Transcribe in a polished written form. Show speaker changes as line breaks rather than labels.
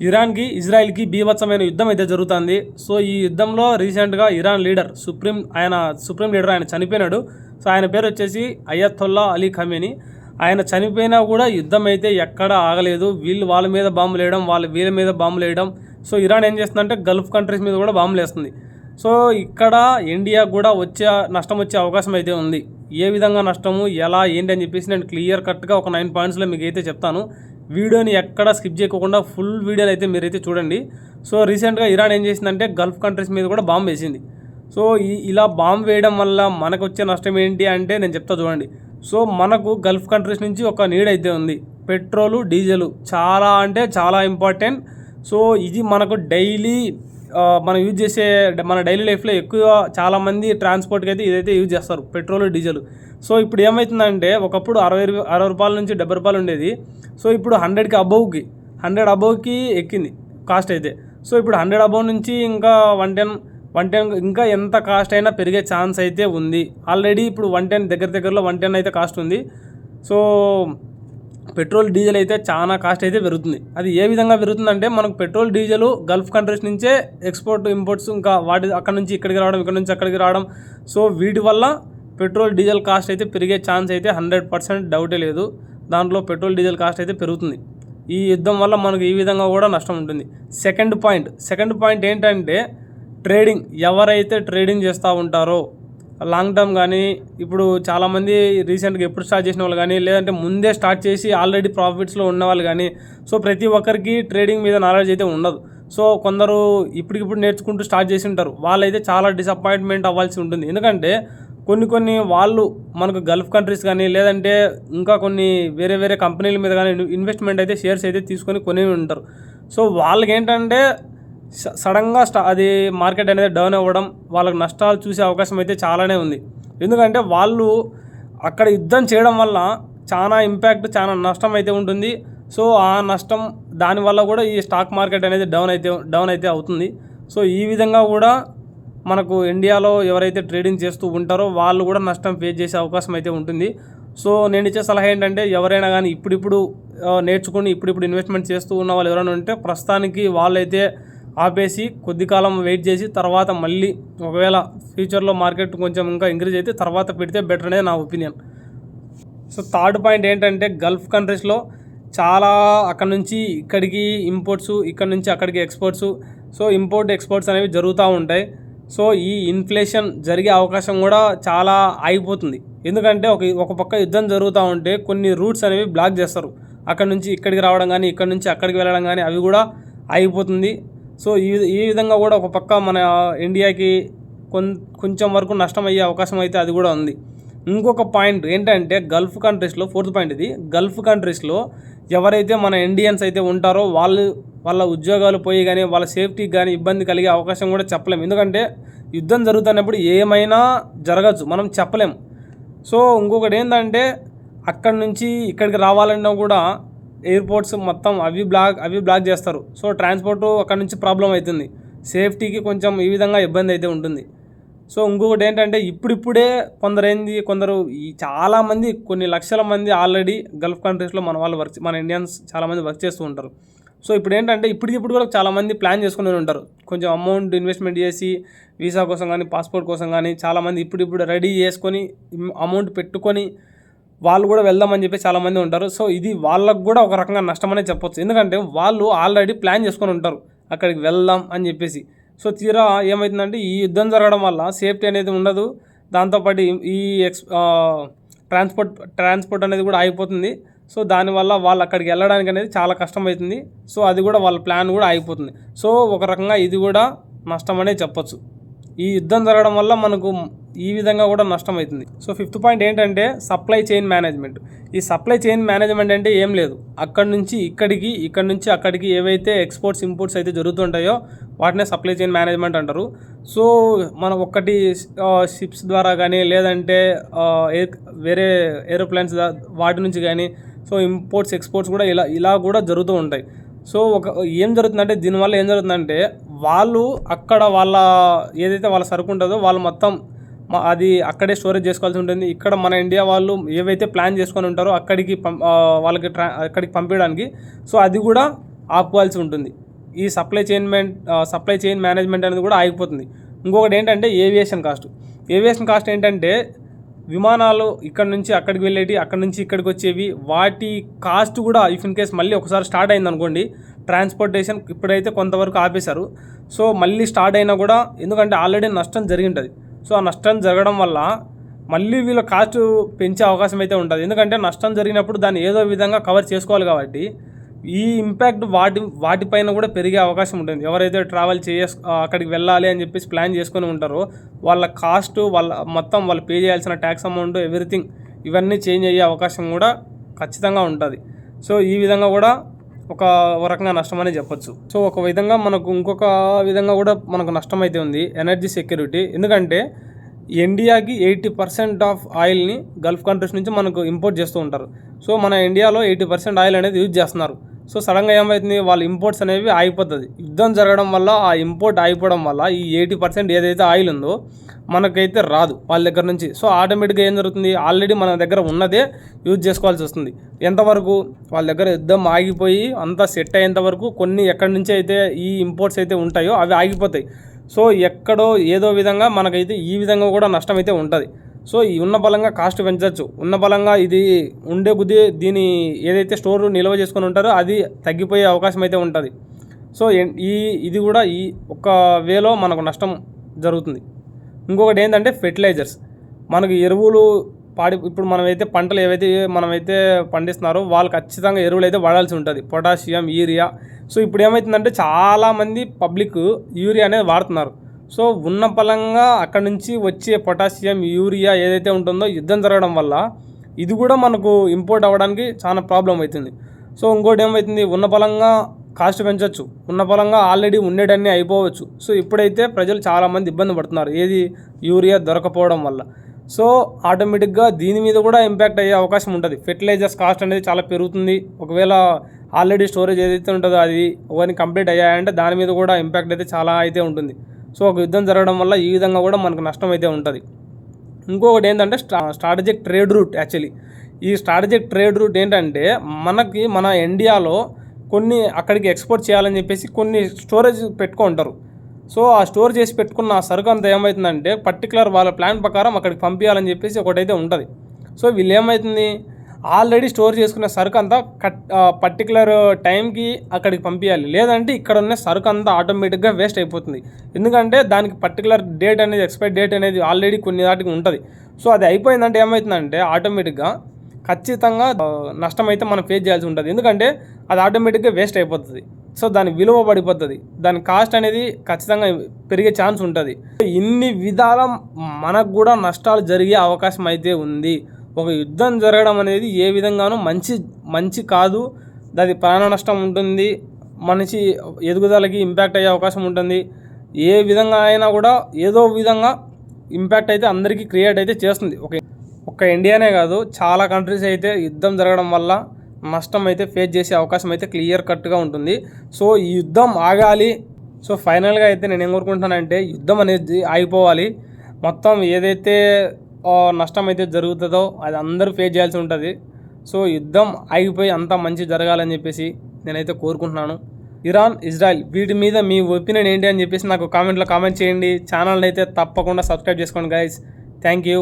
ఇరాన్కి ఇజ్రాయెల్కి బీభత్సమైన యుద్ధం అయితే జరుగుతుంది. సో ఈ యుద్ధంలో రీసెంట్గా ఇరాన్ లీడర్ సుప్రీం లీడర్ ఆయన చనిపోయినాడు. సో ఆయన పేరు వచ్చేసి అయతొల్లా అలీ ఖమేనీ. ఆయన చనిపోయినా కూడా యుద్ధం అయితే ఎక్కడ ఆగలేదు. వీళ్ళు వాళ్ళ మీద బాంబులు వేయడం, వీళ్ళ మీద బాంబులు వేయడం. సో ఇరాన్ ఏం చేస్తుందంటే గల్ఫ్ కంట్రీస్ మీద కూడా బాంబులు వేస్తుంది. సో ఇక్కడ ఇండియా కూడా నష్టం వచ్చే అవకాశం అయితే ఉంది. ఏ విధంగా నష్టము, ఎలా, ఏంటి అని చెప్పేసి నేను క్లియర్ కట్గా ఒక 9 పాయింట్స్లో మీకు అయితే చెప్తాను. వీడియోని ఎక్కడ స్కిప్ చేయకుండా ఫుల్ వీడియోని అయితే మీరైతే చూడండి. సో రీసెంట్గా ఇరాన్ ఏం చేసిందంటే గల్ఫ్ కంట్రీస్ మీద కూడా బాంబు వేసింది. సో ఇలా బాంబు వేయడం వల్ల మనకు వచ్చే నష్టం ఏంటి అంటే నేను చెప్తా చూడండి. సో మనకు గల్ఫ్ కంట్రీస్ నుంచి ఒక నీడ్ అయితే ఉంది. పెట్రోలు, డీజిల్ చాలా అంటే చాలా ఇంపార్టెంట్. సో ఇది మనకు డైలీ మనం యూజ్ చేసే మన డైలీ లైఫ్లో ఎక్కువ చాలామంది ట్రాన్స్పోర్ట్కి అయితే ఇదైతే యూజ్ చేస్తారు, పెట్రోల్, డీజిల్. సో ఇప్పుడు ఏమవుతుందంటే ఒకప్పుడు 60 రూపాయల నుంచి 70 రూపాయలు ఉండేది. సో ఇప్పుడు 100 అబౌవ్కి ఎక్కింది కాస్ట్ అయితే. సో ఇప్పుడు 100 అబౌవ్ నుంచి ఇంకా 110 ఇంకా ఎంత కాస్ట్ అయినా పెరిగే ఛాన్స్ అయితే ఉంది. ఆల్రెడీ ఇప్పుడు 110 దగ్గరలో 110 అయితే కాస్ట్ ఉంది. సో పెట్రోల్, డీజిల్ అయితే చాలా కాస్ట్ అయితే పెరుగుతుంది. అది ఏ విధంగా పెరుగుతుందంటే మనకు పెట్రోల్, డీజిల్ గల్ఫ్ కంట్రీస్ నుంచే ఎక్స్పోర్ట్, ఇంపోర్ట్స్, ఇంకా అక్కడ నుంచి ఇక్కడికి రావడం, ఇక్కడ నుంచి అక్కడికి రావడం. సో వీటి వల్ల పెట్రోల్, డీజిల్ కాస్ట్ అయితే పెరిగే ఛాన్స్ అయితే 100% డౌటే లేదు. దాంట్లో పెట్రోల్, డీజిల్ కాస్ట్ అయితే పెరుగుతుంది. ఈ యుద్ధం వల్ల మనకు ఈ విధంగా కూడా నష్టం ఉంటుంది. సెకండ్ పాయింట్ ఏంటంటే ట్రేడింగ్. ఎవరైతే ట్రేడింగ్ చేస్తూ ఉంటారో లాంగ్ టర్మ్ కానీ, ఇప్పుడు చాలామంది రీసెంట్గా ఎప్పుడు స్టార్ట్ చేసిన వాళ్ళు కానీ, లేదంటే ముందే స్టార్ట్ చేసి ఆల్రెడీ ప్రాఫిట్స్లో ఉన్న వాళ్ళు కానీ, సో ప్రతి ఒక్కరికి ట్రేడింగ్ మీద నాలెడ్జ్ అయితే ఉండదు. సో కొందరు ఇప్పటికిప్పుడు నేర్చుకుంటూ స్టార్ట్ చేసి ఉంటారు. వాళ్ళైతే చాలా డిసప్పాయింట్మెంట్ అవ్వాల్సి ఉంటుంది. ఎందుకంటే కొన్ని వాళ్ళు మనకు గల్ఫ్ కంట్రీస్ కానీ, లేదంటే ఇంకా కొన్ని వేరే కంపెనీల మీద కానీ ఇన్వెస్ట్మెంట్ అయితే షేర్స్ అయితే తీసుకొని కొని ఉంటారు. సో వాళ్ళకి ఏంటంటే సడన్గా అది మార్కెట్ అనేది డౌన్ అవ్వడం, వాళ్ళకి నష్టాలు చూసే అవకాశం అయితే చాలానే ఉంది. ఎందుకంటే వాళ్ళు అక్కడ యుద్ధం చేయడం వల్ల చాలా ఇంపాక్ట్, చాలా నష్టం అయితే ఉంటుంది. సో ఆ నష్టం దానివల్ల కూడా ఈ స్టాక్ మార్కెట్ అనేది డౌన్ అయితే అవుతుంది. సో ఈ విధంగా కూడా మనకు ఇండియాలో ఎవరైతే ట్రేడింగ్ చేస్తూ ఉంటారో వాళ్ళు కూడా నష్టం ఫేస్ చేసే అవకాశం అయితే ఉంటుంది. సో నేను ఇచ్చే సలహా ఏంటంటే ఎవరైనా కానీ ఇప్పుడిప్పుడు నేర్చుకుని ఇప్పుడిప్పుడు ఇన్వెస్ట్మెంట్ చేస్తూ ఉన్న వాళ్ళు ఎవరైనా ఉంటే ప్రస్తుతానికి వాళ్ళైతే ఆపేసి కొద్ది కాలం వెయిట్ చేసి తర్వాత మళ్ళీ ఒకవేళ ఫ్యూచర్లో మార్కెట్ కొంచెం ఇంకా ఇంక్రీజ్ అయితే తర్వాత పెడితే బెటర్ అనేది నా ఒపీనియన్. సో థర్డ్ పాయింట్ ఏంటంటే గల్ఫ్ కంట్రీస్లో చాలా అక్కడ నుంచి ఇక్కడికి ఇంపోర్ట్స్, ఇక్కడ నుంచి అక్కడికి ఎక్స్పోర్ట్స్. సో ఇంపోర్ట్, ఎక్స్పోర్ట్స్ అనేవి జరుగుతూ ఉంటాయి. సో ఈ ఇన్ఫ్లేషన్ జరిగే అవకాశం కూడా చాలా ఆగిపోతుంది. ఎందుకంటే ఒక పక్క యుద్ధం జరుగుతూ ఉంటే కొన్ని రూట్స్ అనేవి బ్లాక్ చేస్తారు. అక్కడ నుంచి ఇక్కడికి రావడం కానీ, ఇక్కడ నుంచి అక్కడికి వెళ్ళడం కానీ అవి కూడా ఆగిపోతుంది. సో ఈ విధంగా కూడా ఒక పక్క మన ఇండియాకి కొంచెం వరకు నష్టం అయ్యే అవకాశం అయితే అది కూడా ఉంది. ఇంకొక పాయింట్ ఏంటంటే గల్ఫ్ కంట్రీస్లో, ఫోర్త్ పాయింట్ ఇది, గల్ఫ్ కంట్రీస్లో ఎవరైతే మన ఇండియన్స్ అయితే ఉంటారో వాళ్ళ ఉద్యోగాలు పోయి కానీ, వాళ్ళ సేఫ్టీకి కానీ ఇబ్బంది కలిగే అవకాశం కూడా చెప్పలేము. ఎందుకంటే యుద్ధం జరుగుతున్నప్పుడు ఏమైనా జరగచ్చు, మనం చెప్పలేం. సో ఇంకొకటి ఏంటంటే అక్కడి నుంచి ఇక్కడికి రావాలన్నా కూడా ఎయిర్పోర్ట్స్ మొత్తం అవి బ్లాక్ చేస్తారు. సో ట్రాన్స్పోర్ట్ అక్కడ నుంచి ప్రాబ్లం అవుతుంది. సేఫ్టీకి కొంచెం ఈ విధంగా ఇబ్బంది అయితే ఉంటుంది. సో ఇంకొకటి ఏంటంటే ఇప్పుడిప్పుడే కొందరు చాలామంది, కొన్ని లక్షల మంది ఆల్రెడీ గల్ఫ్ కంట్రీస్లో మన ఇండియన్స్ చాలామంది వర్క్ చేస్తూ ఉంటారు. సో ఇప్పుడు ఏంటంటే ఇప్పుడు కూడా చాలామంది ప్లాన్ చేసుకుని ఉంటారు. కొంచెం అమౌంట్ ఇన్వెస్ట్మెంట్ చేసి వీసా కోసం కానీ, పాస్పోర్ట్ కోసం కానీ చాలామంది ఇప్పుడు రెడీ చేసుకొని అమౌంట్ పెట్టుకొని వాళ్ళు కూడా వెళ్దామని చెప్పి చాలామంది ఉంటారు. సో ఇది వాళ్ళకు కూడా ఒక రకంగా నష్టం అనేది చెప్పొచ్చు. ఎందుకంటే వాళ్ళు ఆల్రెడీ ప్లాన్ చేసుకొని ఉంటారు అక్కడికి వెళ్దాం అని చెప్పేసి. సో తీరా ఏమవుతుందంటే ఈ యుద్ధం జరగడం వల్ల సేఫ్టీ అనేది ఉండదు. దాంతోపాటు ఈ ట్రాన్స్పోర్ట్ అనేది కూడా ఆగిపోతుంది. సో దానివల్ల వాళ్ళు అక్కడికి వెళ్ళడానికి అనేది చాలా కష్టమవుతుంది. సో అది కూడా వాళ్ళ ప్లాన్ కూడా ఆగిపోతుంది. సో ఒక రకంగా ఇది కూడా నష్టం అనేది చెప్పొచ్చు. ఈ యుద్ధం జరగడం వల్ల మనకు ఈ విధంగా కూడా నష్టం అవుతుంది. సో ఫిఫ్త్ పాయింట్ ఏంటంటే సప్లై చైన్ మేనేజ్మెంట్. ఈ సప్లై చైన్ మేనేజ్మెంట్ అంటే ఏం లేదు, అక్కడి నుంచి ఇక్కడికి, ఇక్కడి నుంచి అక్కడికి ఏవైతే ఎక్స్పోర్ట్స్, ఇంపోర్ట్స్ అయితే జరుగుతుంటాయో వాటినే సప్లై చైన్ మేనేజ్మెంట్ అంటారు. సో మనం ఒక్కటి షిప్స్ ద్వారా కానీ, లేదంటే వేరే ఏరోప్లేన్స్ వాటి నుంచి కానీ, సో ఇంపోర్ట్స్, ఎక్స్పోర్ట్స్ కూడా ఇలా కూడా జరుగుతూ ఉంటాయి. సో ఏం జరుగుతుందంటే దీనివల్ల ఏం జరుగుతుందంటే వాళ్ళు అక్కడ ఏదైతే వాళ్ళ సరుకు ఉంటుందో వాళ్ళు మొత్తం అది అక్కడే స్టోరేజ్ చేసుకోవాల్సి ఉంటుంది. ఇక్కడ మన ఇండియా వాళ్ళు ఏవైతే ప్లాన్ చేసుకొని ఉంటారో అక్కడికి పంపించడానికి, సో అది కూడా ఆపుకోవాల్సి ఉంటుంది. ఈ సప్లై చైన్ మేనేజ్మెంట్ అనేది కూడా ఆగిపోతుంది. ఇంకొకటి ఏంటంటే ఏవియేషన్ కాస్ట్ ఏంటంటే విమానాలు ఇక్కడ నుంచి అక్కడికి వెళ్ళేవి, అక్కడ నుంచి ఇక్కడికి వచ్చేవి, వాటి కాస్ట్ కూడా ఇఫ్ ఇన్ కేస్ మళ్ళీ ఒకసారి స్టార్ట్ అయింది అనుకోండి, ట్రాన్స్పోర్టేషన్ ఇప్పుడైతే కొంతవరకు ఆపేశారు. సో మళ్ళీ స్టార్ట్ అయినా కూడా, ఎందుకంటే ఆల్రెడీ నష్టం జరిగి ఉంటుంది. సో ఆ నష్టం జరగడం వల్ల మళ్ళీ వీళ్ళ కాస్ట్ పెంచే అవకాశం అయితే ఉంటుంది. ఎందుకంటే నష్టం జరిగినప్పుడు దాన్ని ఏదో విధంగా కవర్ చేసుకోవాలి కాబట్టి ఈ ఇంపాక్ట్ వాటిపైన కూడా పెరిగే అవకాశం ఉంటుంది. ఎవరైతే ట్రావెల్ అక్కడికి వెళ్ళాలి అని చెప్పేసి ప్లాన్ చేసుకొని ఉంటారో వాళ్ళ కాస్ట్, వాళ్ళు పే చేయాల్సిన ట్యాక్స్ అమౌంట్, ఎవ్రీథింగ్ ఇవన్నీ చేంజ్ అయ్యే అవకాశం కూడా ఖచ్చితంగా ఉంటుంది. సో ఈ విధంగా కూడా ఒక రకంగా నష్టం అనేది చెప్పొచ్చు. సో ఒక విధంగా ఇంకొక విధంగా కూడా మనకు నష్టం అయితే ఉంది, ఎనర్జీ సెక్యూరిటీ. ఎందుకంటే ఇండియాకి 80% ఆఫ్ ఆయిల్ని గల్ఫ్ కంట్రీస్ నుంచి మనకు ఇంపోర్ట్ చేస్తూ ఉంటారు. సో మన ఇండియాలో 80% ఆయిల్ అనేది యూజ్ చేస్తున్నారు. సో సడన్గా ఏమవుతుంది, వాళ్ళ ఇంపోర్ట్స్ అనేవి ఆగిపోతుంది. యుద్ధం జరగడం వల్ల ఆ ఇంపోర్ట్ ఆగిపోవడం వల్ల ఈ 80% ఏదైతే ఆయిల్ ఉందో మనకైతే రాదు వాళ్ళ దగ్గర నుంచి. సో ఆటోమేటిక్గా ఏం జరుగుతుంది, ఆల్రెడీ మన దగ్గర ఉన్నదే యూజ్ చేసుకోవాల్సి వస్తుంది. ఎంతవరకు, వాళ్ళ దగ్గర యుద్ధం ఆగిపోయి అంతా సెట్ అయ్యేంత వరకు కొన్ని ఎక్కడి నుంచి అయితే ఈ ఇంపోర్ట్స్ అయితే ఉంటాయో అవి ఆగిపోతాయి. సో ఎక్కడో ఏదో విధంగా మనకైతే ఈ విధంగా కూడా నష్టం అయితే ఉంటుంది. సో ఈ ఉన్న బలంగా కాస్ట్ పెంచవచ్చు, ఉన్న బలంగా ఇది ఉండే కొద్దీ దీని ఏదైతే స్టోర్ నిల్వ చేసుకొని ఉంటారో అది తగ్గిపోయే అవకాశం అయితే ఉంటుంది. సో ఇది కూడా ఈ ఒక వేలో మనకు నష్టం జరుగుతుంది. ఇంకొకటి ఏంటంటే ఫెర్టిలైజర్స్, మనకు ఎరువులు ఇప్పుడు పంటలు ఏవైతే మనమైతే పండిస్తున్నారో వాళ్ళు ఖచ్చితంగా ఎరువులు అయితే వాడాల్సి ఉంటుంది, పొటాషియం, యూరియా. సో ఇప్పుడు ఏమవుతుందంటే చాలామంది పబ్లిక్ యూరియా అనేది వాడుతున్నారు. సో ఉన్న పలంగా అక్కడ నుంచి వచ్చే పొటాషియం, యూరియా ఏదైతే ఉంటుందో యుద్ధం జరగడం వల్ల ఇది కూడా మనకు ఇంపోర్ట్ అవ్వడానికి చాలా ప్రాబ్లం అవుతుంది. సో ఇంకోటి ఏమవుతుంది, ఉన్న పలంగా కాస్ట్ పెంచవచ్చు, ఉన్న పలంగా ఆల్రెడీ ఉండేటన్నీ అయిపోవచ్చు. సో ఇప్పుడైతే ప్రజలు చాలామంది ఇబ్బంది పడుతున్నారు, ఏది యూరియా దొరకపోవడం వల్ల. సో ఆటోమేటిక్గా దీని మీద కూడా ఇంపాక్ట్ అయ్యే అవకాశం ఉంటుంది. ఫెర్టిలైజర్స్ కాస్ట్ అనేది చాలా పెరుగుతుంది. ఒకవేళ ఆల్రెడీ స్టోరేజ్ ఏదైతే ఉంటుందో అది ఒకరిని కంప్లీట్ అయ్యాయంటే దాని మీద కూడా ఇంపాక్ట్ అయితే చాలా అయితే ఉంటుంది. సో ఒక యుద్ధం జరగడం వల్ల ఈ విధంగా కూడా మనకు నష్టం అయితే ఉంటుంది. ఇంకొకటి ఏంటంటే స్ట్రాటజిక్ ట్రేడ్ రూట్. యాక్చువల్లీ ఈ స్ట్రాటజిక్ ట్రేడ్ రూట్ ఏంటంటే మన ఇండియాలో కొన్ని అక్కడికి ఎక్స్పోర్ట్ చేయాలని చెప్పేసి కొన్ని స్టోరేజ్ పెట్టుకుంటారు. సో ఆ స్టోర్ చేసి పెట్టుకున్న ఆ సరుకు అంతా ఏమవుతుందంటే పర్టికులర్ వాళ్ళ ప్లాన్ ప్రకారం అక్కడికి పంపించాలని చెప్పేసి ఒకటైతే ఉంటుంది. సో వీళ్ళు ఏమవుతుంది, ఆల్రెడీ స్టోర్ చేసుకునే సరుకు అంతా పర్టికులర్ టైంకి అక్కడికి పంపించాలి, లేదంటే ఇక్కడ ఉన్న సరుకు అంతా ఆటోమేటిక్గా వేస్ట్ అయిపోతుంది. ఎందుకంటే దానికి పర్టికులర్ డేట్ అనేది, ఎక్స్పైరీ డేట్ అనేది ఆల్రెడీ కొన్ని దాటికి ఉంటుంది. సో అది అయిపోయిందంటే ఏమవుతుందంటే ఆటోమేటిక్గా ఖచ్చితంగా నష్టం అయితే మనం ఫేస్ చేయాల్సి ఉంటుంది. ఎందుకంటే అది ఆటోమేటిక్గా వేస్ట్ అయిపోతుంది. సో దాని విలువ పడిపోతుంది, దాని కాస్ట్ అనేది ఖచ్చితంగా పెరిగే ఛాన్స్ ఉంటుంది. ఇన్ని విధాల మనకు కూడా నష్టాలు జరిగే అవకాశం అయితే ఉంది. ఒక యుద్ధం జరగడం అనేది ఏ విధంగానూ మంచి కాదు. అది ప్రాణ నష్టం ఉంటుంది, మనిషి ఎదుగుదలకి ఇంపాక్ట్ అయ్యే అవకాశం ఉంటుంది. ఏ విధంగా అయినా కూడా ఏదో విధంగా ఇంపాక్ట్ అయితే అందరికీ క్రియేట్ అయితే చేస్తుంది. ఒక ఇండియానే కాదు, చాలా కంట్రీస్ అయితే యుద్ధం జరగడం వల్ల నష్టం అయితే ఫేస్ చేసే అవకాశం అయితే క్లియర్ కట్గా ఉంటుంది. సో ఈ యుద్ధం ఆగాలి. సో ఫైనల్గా అయితే నేను ఏం కోరుకుంటున్నానంటే యుద్ధం అనేది ఆగిపోవాలి. మొత్తం ఏదైతే నష్టం అయితే జరుగుతుందో అది అందరూ ఫేస్ చేయాల్సి ఉంటుంది. సో యుద్ధం ఆగిపోయి అంతా మంచి జరగాలని చెప్పేసి నేనైతే కోరుకుంటున్నాను. ఇరాన్, ఇజ్రాయెల్ వీటి మీద మీ ఒపీనియన్ ఏంటి అని చెప్పేసి నాకు కామెంట్లో కామెంట్ చేయండి. ఛానల్ని అయితే తప్పకుండా సబ్స్క్రైబ్ చేసుకోండి గైస్. Thank you.